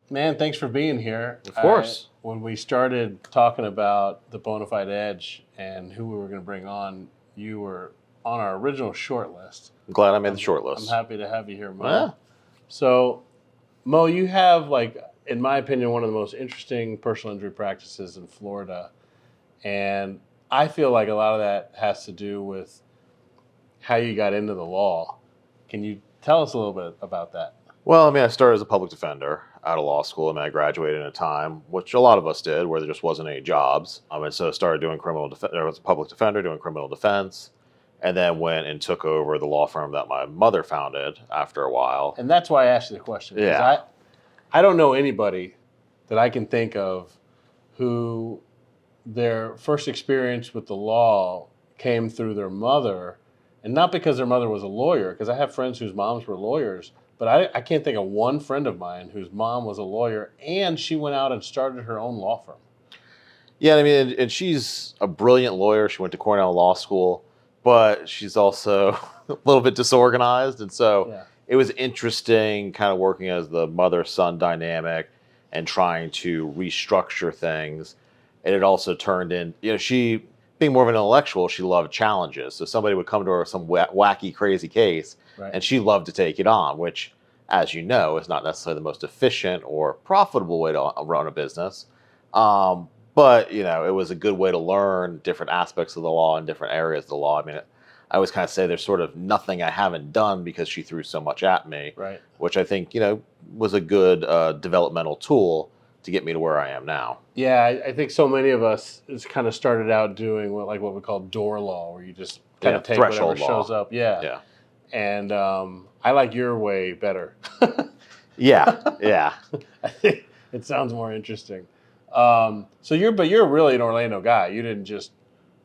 Man, thanks for being here. Of course. When we started talking about the Bonafide Edge and who we were going to bring on, you were on our original short list. I'm glad I made the short list. I'm happy to have you here, Mo. Yeah. So, Mo, you have, in my opinion, one of the most interesting personal injury practices in Florida. And I feel like a lot of that has to do with how you got into the law. Can you tell us a little bit about that? Well, I started as a public defender out of law school. I graduated in a time, which a lot of us did, where there just wasn't any jobs. And so I started doing criminal defense. I was a public defender doing criminal defense, and then went and took over the law firm that my mother founded after a while. And that's why I asked you the question. Yeah. I don't know anybody that I can think of who their first experience with the law came through their mother, and not because their mother was a lawyer, because I have friends whose moms were lawyers. But I can't think of one friend of mine whose mom was a lawyer and she went out and started her own law firm. Yeah, and she's a brilliant lawyer. She went to Cornell Law School, but she's also a little bit disorganized. And so It was interesting kind of working as the mother-son dynamic and trying to restructure things. And it also turned in, she, being more of an intellectual, she loved challenges. So somebody would come to her with some wacky, crazy case, and she loved to take it on, which, as you know, is not necessarily the most efficient or profitable way to run a business. But, it was a good way to learn different aspects of the law and different areas of the law. I always kind of say there's sort of nothing I haven't done because she threw so much at me, which I think, was a good developmental tool to get me to where I am now. Yeah, I think so many of us kind of started out doing what we call door law, where you just kind of take whatever shows up. Yeah. And I like your way better. Yeah. I think it sounds more interesting. So you're really an Orlando guy. You didn't just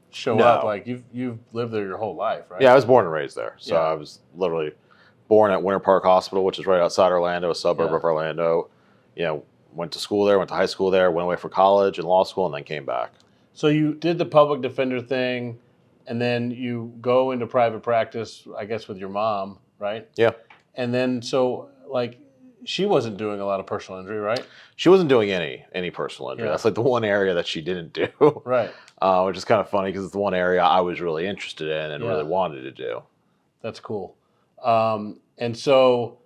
show up. Like you've lived there your whole life, right? Yeah, I was born and raised there. So I was literally born at Winter Park Hospital, which is right outside Orlando, a suburb of Orlando. Went to school there, went to high school there, went away for college and law school, and then came back. So you did the public defender thing, and then you go into private practice, I guess, with your mom, right? Yeah. And then she wasn't doing a lot of personal injury, right? She wasn't doing any personal injury. That's like the one area that she didn't do. Right. Which is kind of funny because it's the one area I was really interested in and really wanted to do. That's cool. And so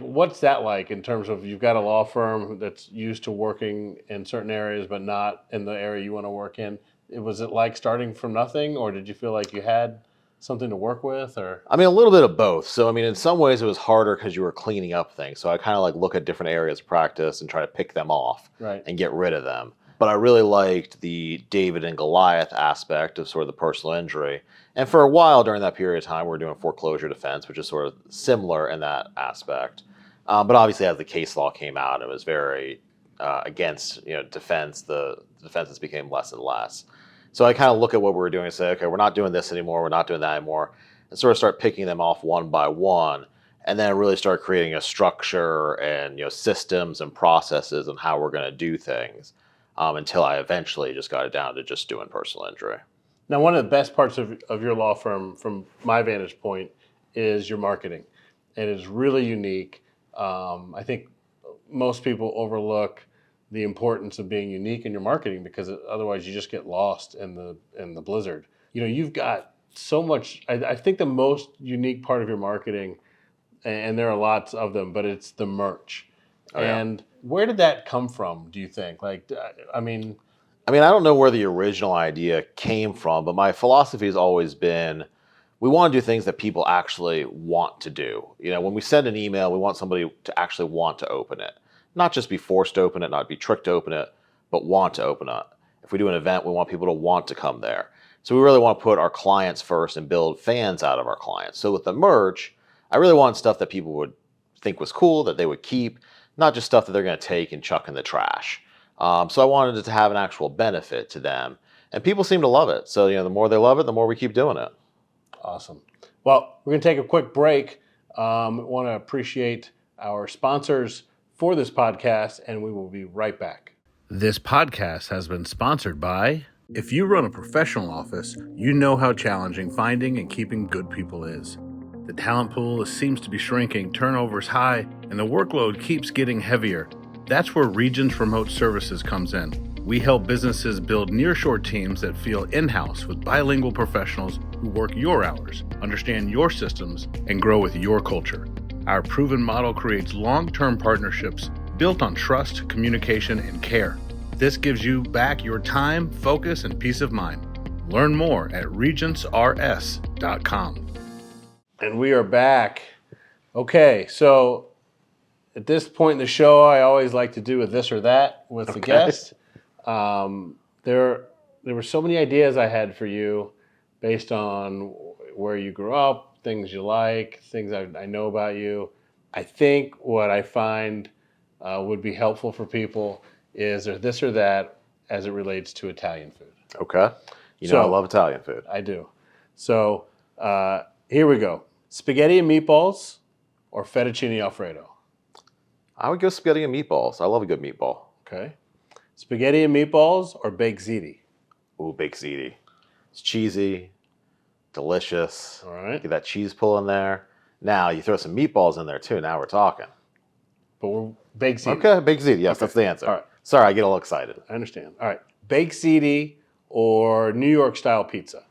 what's that like in terms of you've got a law firm that's used to working in certain areas but not in the area you want to work in? Was it like starting from nothing, or did you feel like you had something to work with? Or a little bit of both. So in some ways it was harder because you were cleaning up things. So I kind of look at different areas of practice and try to pick them off and get rid of them. But I really liked the David and Goliath aspect of sort of the personal injury. And for a while during that period of time, we were doing foreclosure defense, which is sort of similar in that aspect. But obviously, as the case law came out, it was very against defense. The defenses became less and less. So I kind of look at what we were doing and say, okay, we're not doing this anymore. We're not doing that anymore. And sort of start picking them off one by one. And then really start creating a structure and systems and processes on how we're going to do things. Until I eventually just got it down to just doing personal injury. Now, one of the best parts of your law firm, from my vantage point, is your marketing. And it's really unique. I think most people overlook the importance of being unique in your marketing because otherwise you just get lost in the blizzard. You've got so much. I think the most unique part of your marketing, and there are lots of them, but it's the merch. And where did that come from, do you think? I don't know where the original idea came from, but my philosophy has always been we want to do things that people actually want to do. When we send an email, we want somebody to actually want to open it. Not just be forced to open it, not be tricked to open it, but want to open it. If we do an event, we want people to want to come there. So we really want to put our clients first and build fans out of our clients. So with the merch, I really want stuff that people would think was cool, that they would keep, not just stuff that they're going to take and chuck in the trash. So I wanted it to have an actual benefit to them. And people seem to love it. So, the more they love it, the more we keep doing it. Awesome. Well, we're going to take a quick break. Want to appreciate our sponsors for this podcast, and we will be right back. This podcast has been sponsored by... If you run a professional office, you know how challenging finding and keeping good people is. The talent pool seems to be shrinking, turnover is high, and the workload keeps getting heavier. That's where Regions Remote Services comes in. We help businesses build nearshore teams that feel in-house with bilingual professionals who work your hours, understand your systems, and grow with your culture. Our proven model creates long-term partnerships built on trust, communication, and care. This gives you back your time, focus, and peace of mind. Learn more at regentsrs.com. And we are back. Okay, so at this point in the show, I always like to do a this or that with the guest. There were so many ideas I had for you based on where you grew up, things you like, things I know about you. I think what I find would be helpful for people is there this or that as it relates to Italian food. Okay. You know, I love Italian food. I do. So here we go. Spaghetti and meatballs or fettuccine Alfredo? I would go spaghetti and meatballs. I love a good meatball. Okay. Spaghetti and meatballs or baked ziti? Ooh, baked ziti. It's cheesy, delicious. All right. Get that cheese pull in there. Now you throw some meatballs in there too. Now we're talking. But we're baked ziti. Okay, baked ziti. Yes, that's the answer. All right. Sorry, I get a little excited. I understand. All right. Baked ziti or New York style pizza?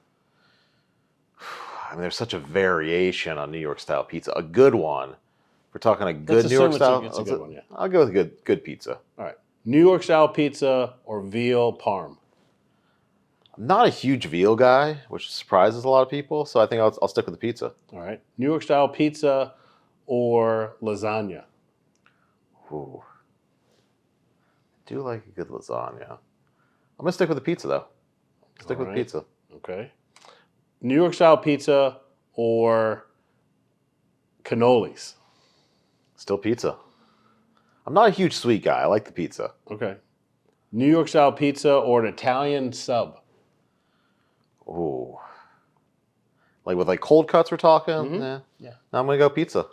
I mean, there's such a variation on New York style pizza. A good one. We're talking a good Let's New York assume style. it's a good one, yeah. I'll go with good pizza. All right. New York style pizza or veal parm? I'm not a huge veal guy, which surprises a lot of people. So I think I'll stick with the pizza. All right. New York style pizza or lasagna? Ooh. I do like a good lasagna. I'm going to stick with the pizza, though. Stick with pizza. Okay. New York style pizza or cannolis? Still pizza. I'm not a huge sweet guy. I like the pizza. Okay. New York style pizza or an Italian sub? Ooh. Like with cold cuts we're talking? Mm-hmm. Yeah. Yeah. I'm going to go pizza.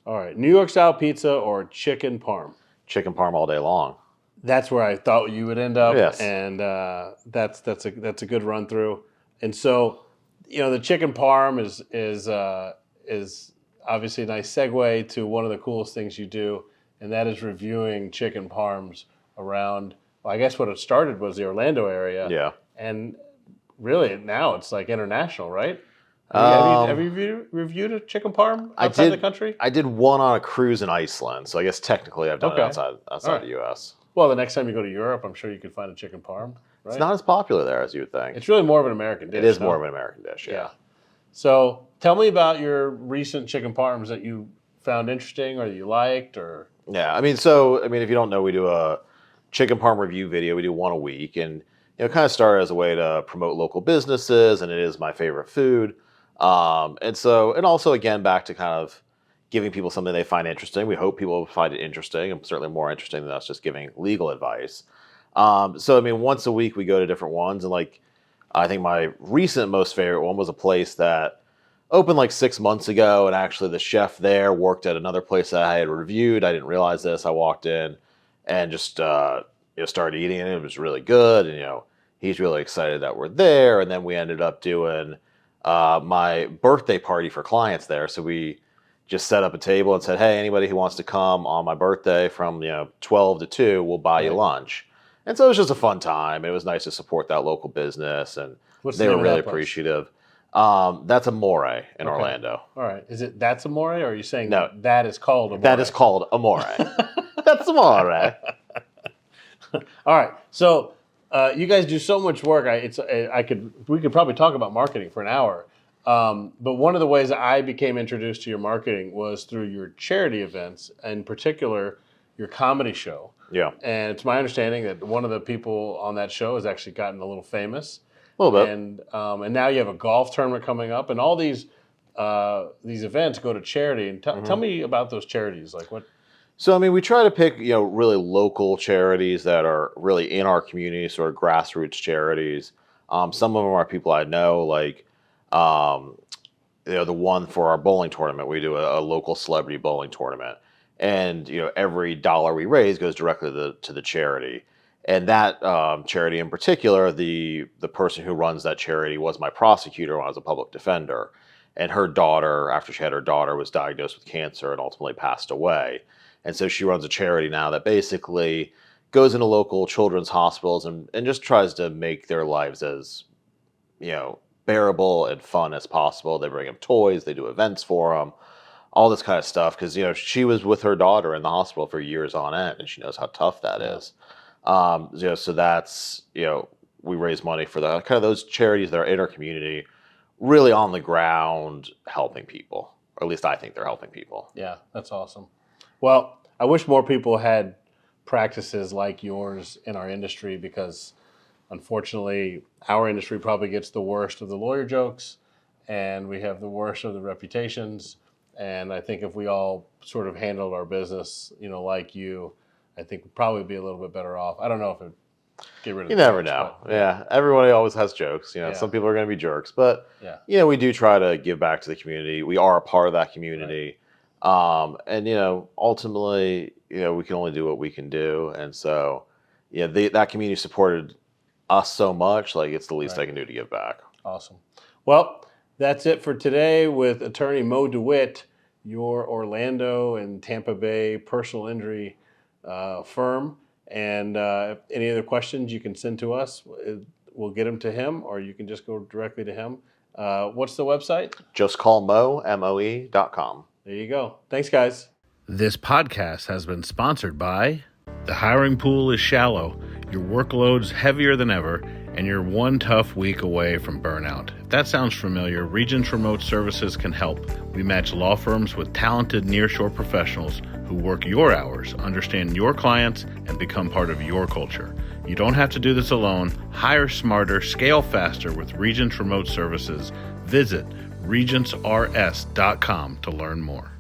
All right. New York style pizza or chicken parm? Chicken parm all day long. That's where I thought you would end up. Yes. And that's a good run through. And so, the chicken parm is obviously a nice segue to one of the coolest things you do, and that is reviewing chicken parms around. Well, I guess what it started was the Orlando area. Yeah. And really now it's like international, right? Have you reviewed a chicken parm outside the country? I did one on a cruise in Iceland, so I guess technically I've done it outside right. the U.S. Well, the next time you go to Europe, I'm sure you could find a chicken parm. Right? It's not as popular there as you would think. It's really more of an American dish. It is more of an American dish, yeah. So tell me about your recent chicken parms that you found interesting or that you liked, or Yeah, if you don't know, we do a chicken parm review video. We do one a week, and it kind of started as a way to promote local businesses, and it is my favorite food. And also again, back to kind of giving people something they find interesting. We hope people find it interesting, and certainly more interesting than us just giving legal advice. Once a week we go to different ones, and I think my recent most favorite one was a place that opened 6 months ago, and actually the chef there worked at another place that I had reviewed. I didn't realize this. I walked in and just started eating it. It was really good, and he's really excited that we're there. And then we ended up doing my birthday party for clients there. So we just set up a table and said, hey, anybody who wants to come on my birthday from 12 to 2, we'll buy you lunch. And so it was just a fun time. It was nice to support that local business, and they were really appreciative. That's Amore in Orlando. All right. Is it that's Amore, or are you saying No, that is called Amore? That is called Amore. That's Amore. All right. So you guys do so much work. We could probably talk about marketing for an hour. But one of the ways I became introduced to your marketing was through your charity events, in particular your comedy show. Yeah. And it's my understanding that one of the people on that show has actually gotten a little famous. A little bit. And now you have a golf tournament coming up, and all these events go to charity. And tell me about those charities. Like what? So we try to pick really local charities that are really in our community, sort of grassroots charities. Some of them are people I know, the one for our bowling tournament. We do a local celebrity bowling tournament, and every dollar we raise goes directly to the charity. And that charity in particular, the person who runs that charity was my prosecutor when I was a public defender. And her daughter, after she had her daughter, was diagnosed with cancer and ultimately passed away. And so she runs a charity now that basically goes into local children's hospitals and just tries to make their lives as, bearable and fun as possible. They bring them toys, they do events for them, all this kind of stuff. Because, she was with her daughter in the hospital for years on end, and she knows how tough that is. So that's, we raise money for the kind of those charities that are in our community, really on the ground, helping people. Or at least I think they're helping people. Yeah, that's awesome. Well, I wish more people had practices like yours in our industry, because unfortunately our industry probably gets the worst of the lawyer jokes, and we have the worst of the reputations. And I think if we all sort of handled our business, like you, I think we'd probably be a little bit better off. I don't know if it get rid of You the never jokes, know. but, Yeah, everybody always has jokes. Yeah. Some people are going to be jerks, but Yeah. we do try to give back to the community. We are a part of that community, and ultimately, we can only do what we can do, and so that community supported us so much. Like, it's the least I can do to give back. Awesome. Well, that's it for today with attorney Moe DeWitt, your Orlando and Tampa Bay personal injury firm. And any other questions you can send to us, we'll get them to him, or you can just go directly to him. What's the website? Just call Moe, MOE.com. There you go. Thanks, guys. This podcast has been sponsored by The hiring pool is shallow, your workload's heavier than ever, and you're one tough week away from burnout. If that sounds familiar, Regents Remote Services can help. We match law firms with talented nearshore professionals who work your hours, understand your clients, and become part of your culture. You don't have to do this alone. Hire smarter, scale faster with Regents Remote Services. Visit regentsrs.com to learn more.